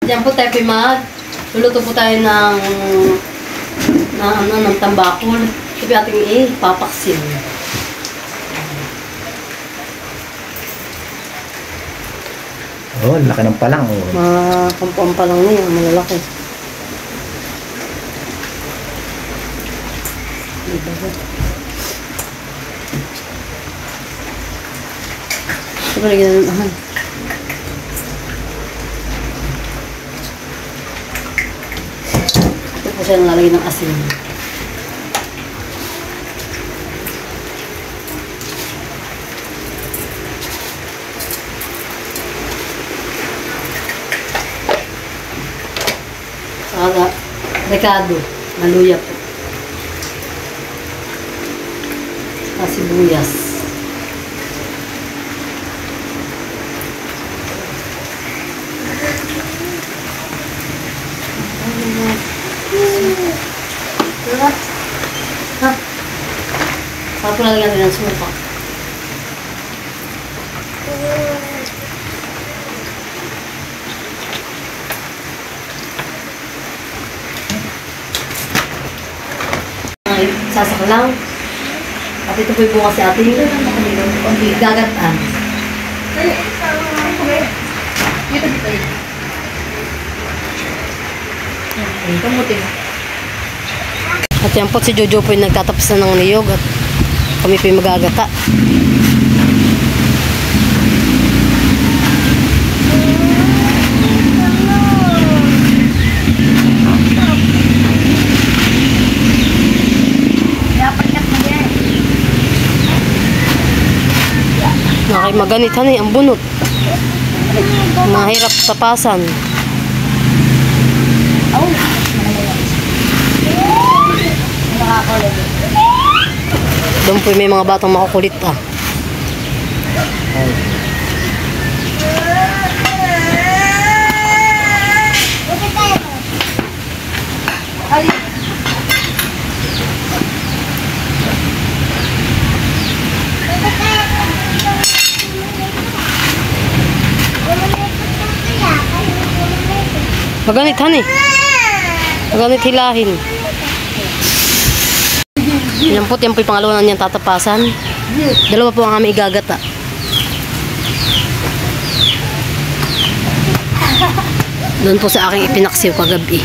Diyan po tayo luluto po tayo ng tambakol. Sabi ating papaksin. Oh, laki ng palang. Oh. Mga palang niya, malalaki. Sabi lagyan ng ahan. Ito po siya nalalagay ng asin. Saka rekado, naluya po. Saka sibuyas. Ha? Saka po lalagyan natin ng suka. Sasak lang. At ito po yung bukas si ating gagataan. At yan po si Jojo po yung nagtatapos na ng niyog at kami po yung magagata. Nakay maganitan ang bunot. Mahirap tapasan. Doon po may mga batang makukulit ah. Maganit han eh. Maganit hilahin. Yan po yung pangalawa na niyang tatapasan. Dalawa po ang aming igagata. Doon po sa aking ipinaksiw kagabi.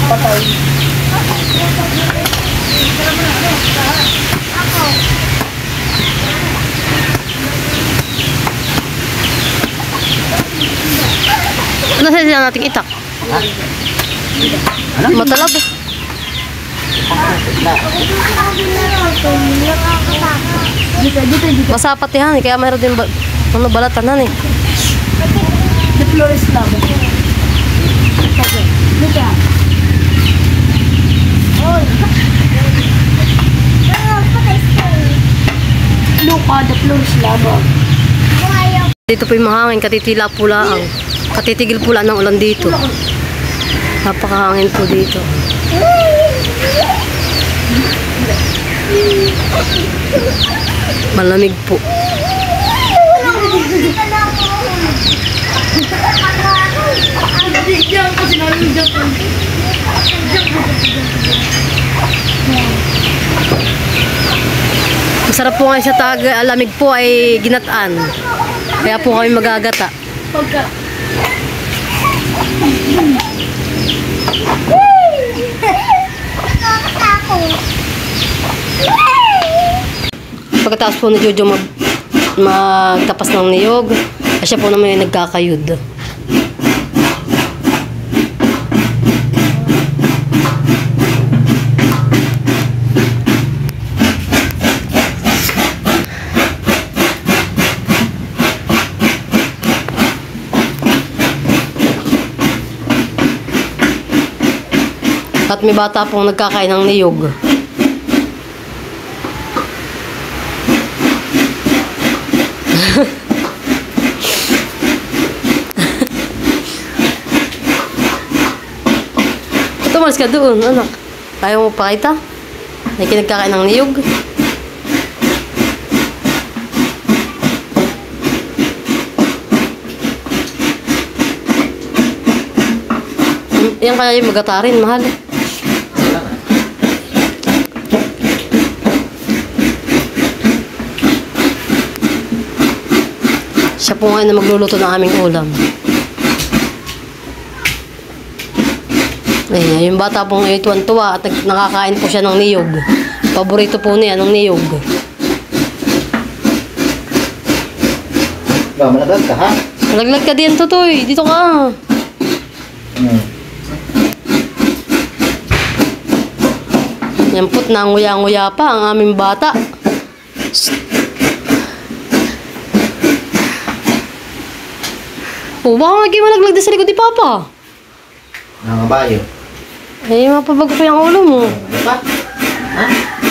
Patay. Ano sa sila nating itak? Ano? Matalab. Masapat yan, kaya mayroon din balatan eh. The floor is lava. Look at. Luka, the floor is lava. Dito po yung mahangin, katitila po lang. Katitigil po lang ng ulan dito. Napakahangin po dito. Malamig po. Masarap po ngayon sa taga, lamig po ay ginataan. Kaya po kami magagata. Pagkatapos po ni Jojo magtapas ng niyog, siya po naman yung nagkakayod. At may bata pong nagkakain ng niyog. Tumalas ka doon, anak. Ayaw mo pakita? May kinagkakain ng niyog. Yan kaya yung magatarin, mahal. Siya po ngayon na magluluto ng aming ulam. Ayan, yung bata pong tuwan-tuwa at nakakain po siya ng niyog. Paborito po niya ng niyog. Ba, malaglag ka, ha? Malaglag ka din, Tutoy. Dito ka. Yan po't nanguya-nguya pa ang aming bata. Oh, baka maging malaglag din sa likod ni Papa. Nangabayo. Eh, mapabago pa yung ulo mo. Ano pa? Ha?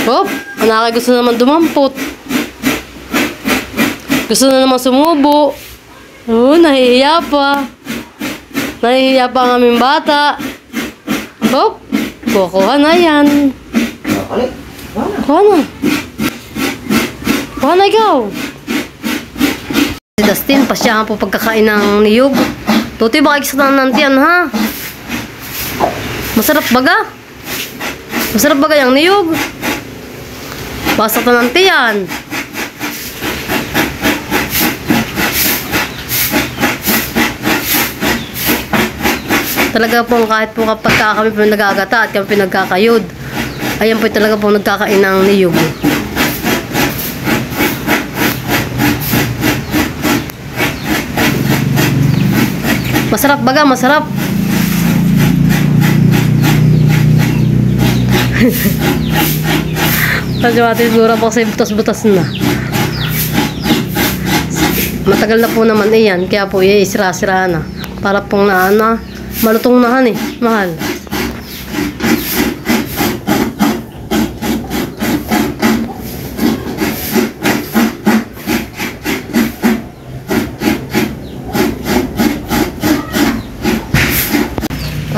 Hop, anakay gusto naman dumampot. Gusto na naman sumubo. Oh, nahihiya pa. Nahihiya pa ang aming bata. Hop, kukuha na yan. Bakalit. Wala. Kuha na. Kuha na ikaw. Si Dustin, pasyahan po pagkakain ng niyog. Tuti, baka iksa na nantiyan, ha? Masarap baga? Masarap baga yung niyog? Basta na nantiyan. Talaga po kahit po kapag kami po nagagata at kami pinagkakayod. Ayan po talaga po nagkakain ng niyog. Masarap baga, masarap. Medyo siguro po kasi butas-butas na. Matagal na po naman iyan, kaya po isira-sira na. Para pong malutong na han eh, mahal.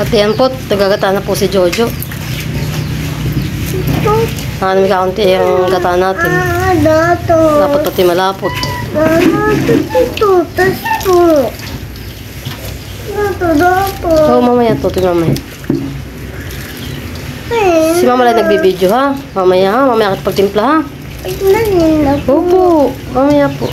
At yan po, tagagata na po si Jojo. May kaunti yung gata natin. Dapat pati malapot. Oo, mamaya to, mamaya. Si Mama lang nagbibideo, ha? Mamaya, ha? Mamaya ka pagtimpla, ha? Opo, mamaya po.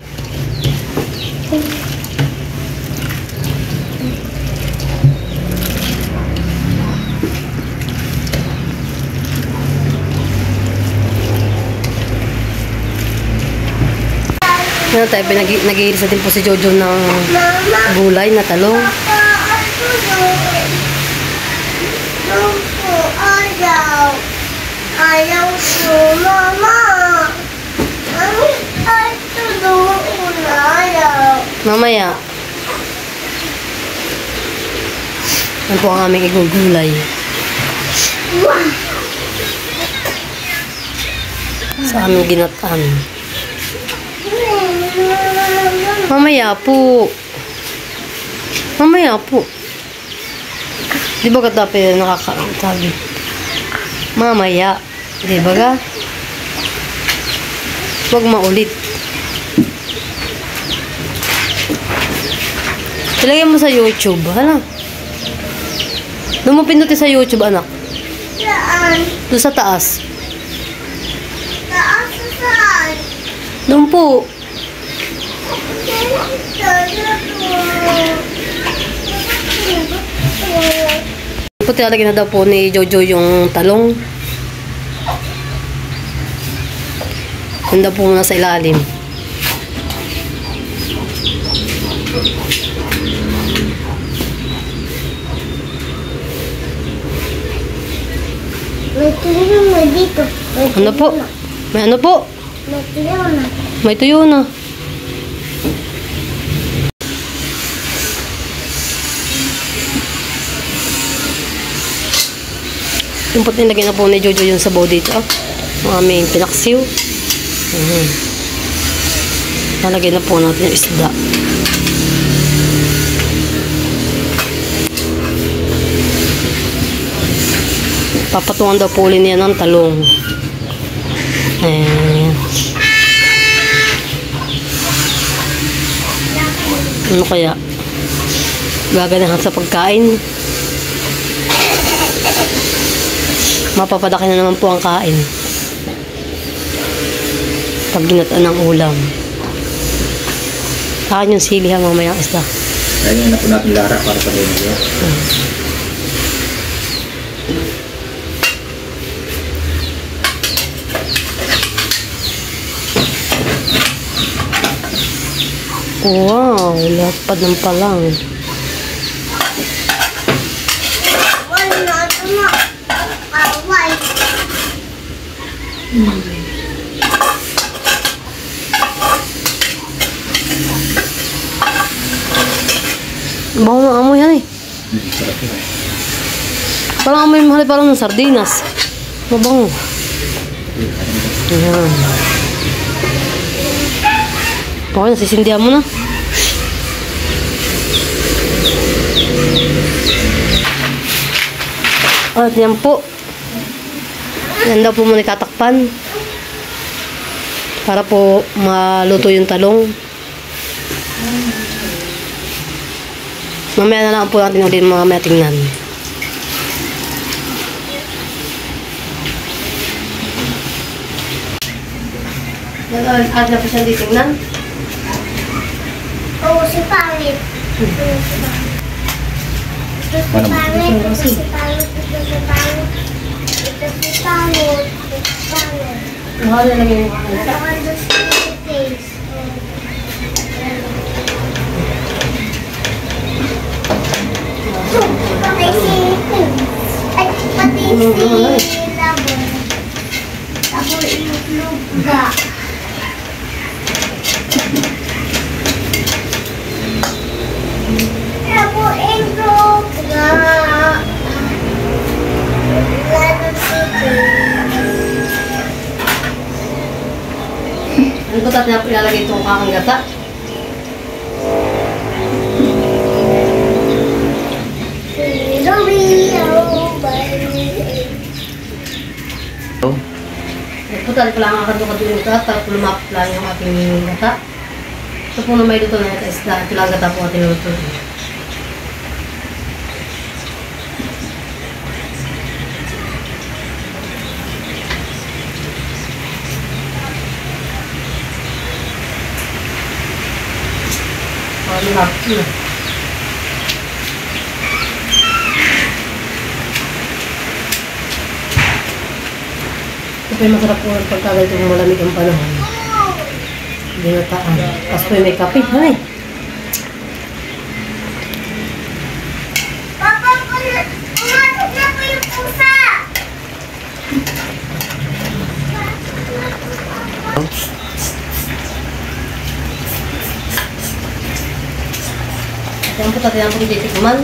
Ngayon tayo, nag-iirisa din po si Jojo ng gulay na talong. Ayaw ko, Mama. Ayaw. Mamaya. Yan po ang aming igugulay. Sa aming ginatan. Mamaya po. Mamaya po. Di ba katapi nakakasabi? Mamaya. Di ba ga? Huwag maulit. Ilagay mo sa YouTube. Hala. Doon mo pinuti sa YouTube, anak. Saan? Doon sa taas. Taas sa saan? Doon po. Po tinalagyan na daw po ni Jojo yung talong. Yun daw po muna sa ilalim. May tuyo na dito. Ano po? May ano po? May tuyo na. May tuyo na. Yung po nilagay na po ni Jojo yung sabaw dito. Ang aming pinaksiw. Nalagay na po natin yung isda. Papatungan daw po ulit niya ng talong. Ayan. Ano kaya? Gaganahan sa pagkain. Mapapadaki na naman po ang kain. Pag ginataan ng ulam. Kain yung sili ha, mamaya ang isda. Kaya na po natin lara para sa ganyan. Wow, lapad ng palang. Wala na. Away. Bango ng amoy yan eh. Sarap yun. Parang amoy mahali parang ng sardinas. Mabango. Ayan. Okay, nasisindihan mo na. At yan po. Yan daw po muna katakpan. Para po maluto yung talong. Mamaya na lang po natin ulit mamaya tingnan. At na po siya titingnan. Oo, si Pangit. Ito si Paano mo? Pangit. Ito si Pangit. Ito si Pangit. Ito si Pangit. Ito si Pangit. Mahal na lang yung Saka doon si face. Pati si ay, pati si Labon. Tapos yung luga. Tapos yung luga. Lalo City. Ano ko natin ilalagay itong kakang gata? Oh. Putal ko lang ang kadukad yung gata para po lumapit lang yung ating gata. Ito po na may luto na ito isda. Ito lang gata po ating luto. Lumapit na. Ito po yung masarap po pagka ganito yung malamig ang panahon. Binataan. Tapos po yung may kape. Hanay. Papa, pumasok na po yung pusa! Yan po tayo po titikman.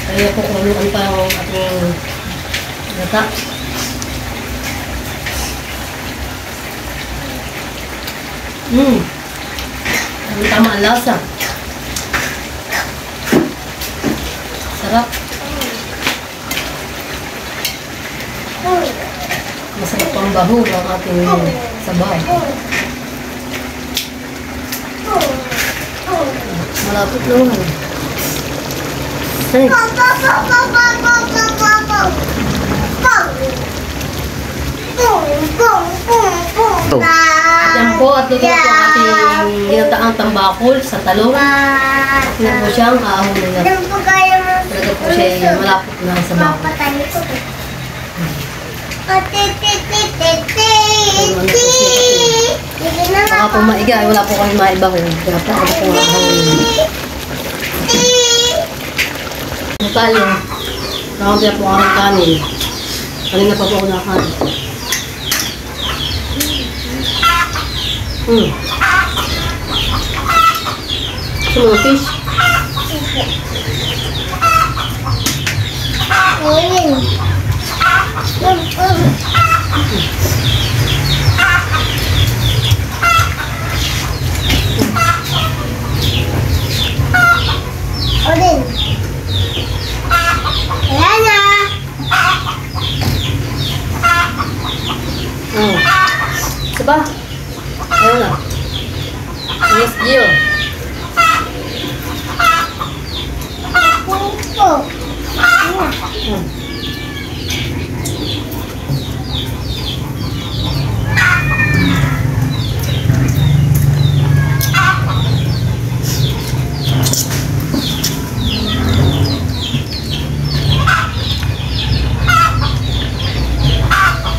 Kaya po kumuhan pa ang ating gata. Ang tama ang lasa. Sarap. Masarap pang baho ang ating sabaw. Malapit lang. Hey. Yan po at luto po ang ating ginataang tambakol sa talong. Yan po siyang aahunin na. Talaga po siya malapit na sa baho. Baka po maiga, ay wala po kami maibaho. Kaya po ako po aahunin. Ano tayo? Nakakaya po ang kanin. Kanina pa po ako nakakain. Ito mga fish. Odin. Ayan na. ba? Ayun na. Yes, Gio. Puto.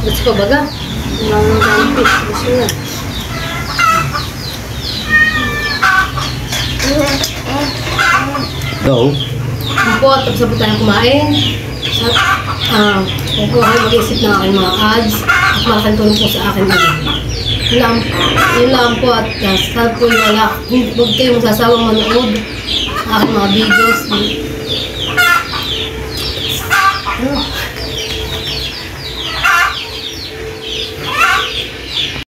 Gusto ko baga? Nangangampit. Gusto na. Go. Ang po, tapos na po tayong kumain. Kung po kayo mag-isip ng aking mga ads at malaking tulong po sa akin ulit. Yun lang po at sana po yung wala. Huwag kayong sasawang manood ng aking mga videos.